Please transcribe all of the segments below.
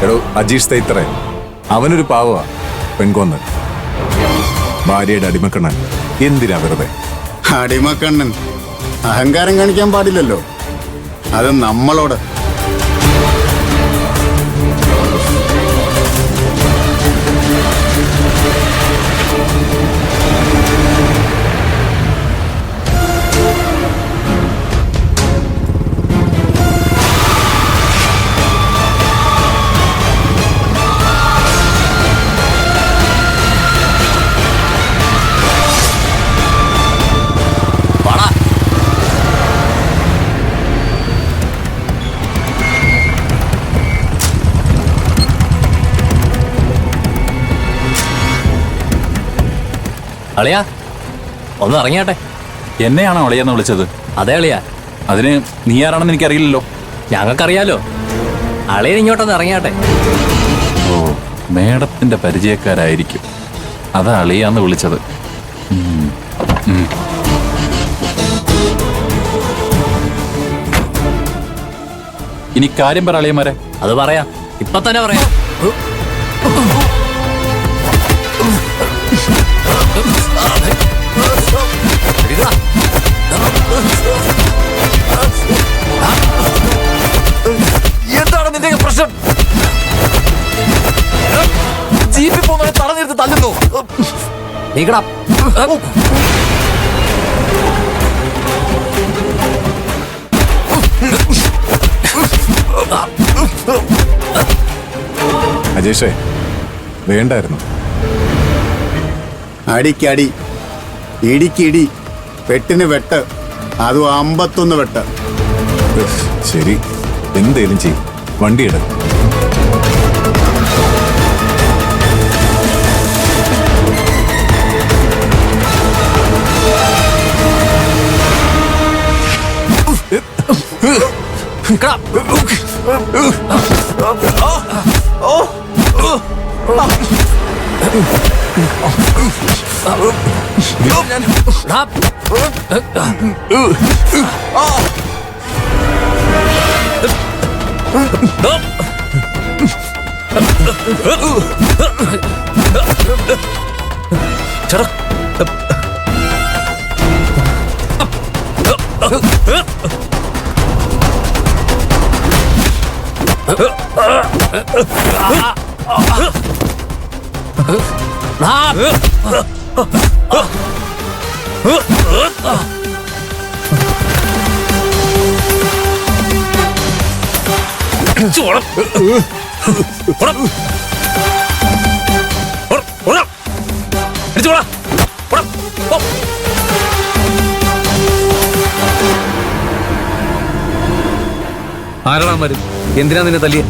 എടോ അജീഷ് തൈത്തറ അവനൊരു പാവ പെൺകൊന്ന് ഭാര്യയുടെ അടിമക്കണ്ണൻ. എന്തിനാ വെറുതെ? അടിമക്കണ്ണൻ അഹങ്കാരം കാണിക്കാൻ പാടില്ലല്ലോ, അത് നമ്മളോട്. അളിയാ ഒന്ന് ഇറങ്ങിയാട്ടെ. എന്നെയാണോ അളിയെന്ന് വിളിച്ചത്? അതെ അളിയാ. അതിന് നീ ആരാണെന്ന് എനിക്കറിയില്ലല്ലോ. ഞങ്ങൾക്കറിയാലോ. അളിയൻ ഇങ്ങോട്ടൊന്ന് ഇറങ്ങിയാട്ടെ. ഓ, മേഡത്തിന്റെ പരിചയക്കാരായിരിക്കും, അതാ അളിയാന്ന് വിളിച്ചത്. ഇനി കാര്യം പറ അളിയന്മാരെ. അത് പറയാം, ഇപ്പൊ തന്നെ പറയാം. എന്താണ് നിന്റെ പ്രശ്നം? ജീപ്പിൽ പോകുന്നവരെ തടഞ്ഞിരുത്ത് തല്ലുന്നു. നീക്കടാ. അജേഷേ, വേണ്ടായിരുന്നു. അടിക്കടി, ഇടിക്കിടി, വെട്ടിന് വെട്ട്, അതും 51 വെട്ട്. ശരി, എന്തേലും ചെയ്യും. വണ്ടിയിട. ആരാണവന്മാര്? എന്തിനാ നിന്നെ തല്ലിയ?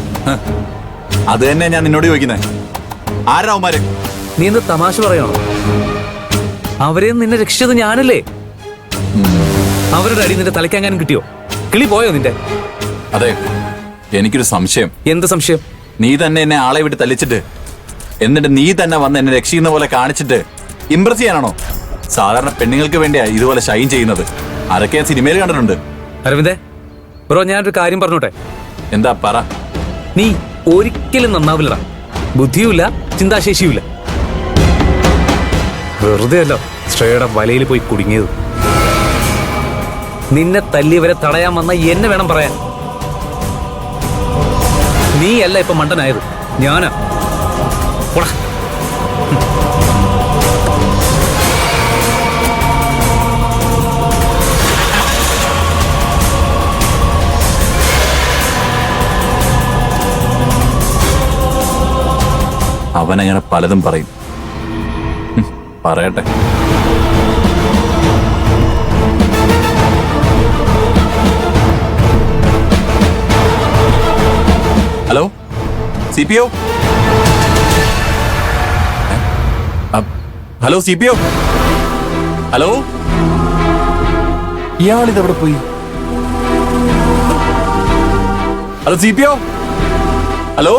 അത് തന്നെ ഞാൻ നിന്നോട് ചോദിക്കുന്നേ. ആരാ അവന്മാര്? നീ എന്ത് തമാശ പറയണോ? അവരെ നിന്നെ രക്ഷിച്ചത് ഞാനല്ലേ. അവരുടെ അടി നിന്റെ തലയ്ക്കാങ്ങാനും കിട്ടിയോ? കിളി പോയോ നിന്റെ? അതെ, എനിക്കൊരു സംശയം. എന്ത് സംശയം? നീ തന്നെ എന്നെ ആളെ വിട്ട് തല്ലിച്ചിട്ട് എന്നിട്ട് നീ തന്നെ വന്ന് എന്നെ രക്ഷിക്കുന്ന പോലെ കാണിച്ചിട്ട് ഇംപ്രസ് ചെയ്യാനാണോ? സാധാരണ പെണ്ണുങ്ങൾക്ക് വേണ്ടിയാ ഇതുപോലെ ഷൈൻ ചെയ്യുന്നത്. അതൊക്കെ ഞാൻ സിനിമയിൽ കണ്ടിട്ടുണ്ട്. അരവിന്ദേ ബ്രോ, ഞാനൊരു കാര്യം പറഞ്ഞോട്ടെ? എന്താ പറ. നീ ഒരിക്കലും നന്നാവില്ലടാ. ബുദ്ധിയുമില്ല, ചിന്താശേഷിയുമില്ല. വെറുതെ അല്ലോ ശ്രേയുടെ വലയിൽ പോയി കുടുങ്ങിയത്. നിന്നെ തല്ലിയവരെ തടയാൻ വന്ന എന്നെ വേണം പറയാൻ. നീയല്ല ഇപ്പൊ മണ്ടനായത്, ഞാനാ. അവനങ്ങനെ പലതും പറയും. പറയട്ടെ. Hello CPO. Hello CPO. Hello, ഇയാളിതെവിടെ പോയി? Hello CPO. ഹലോ.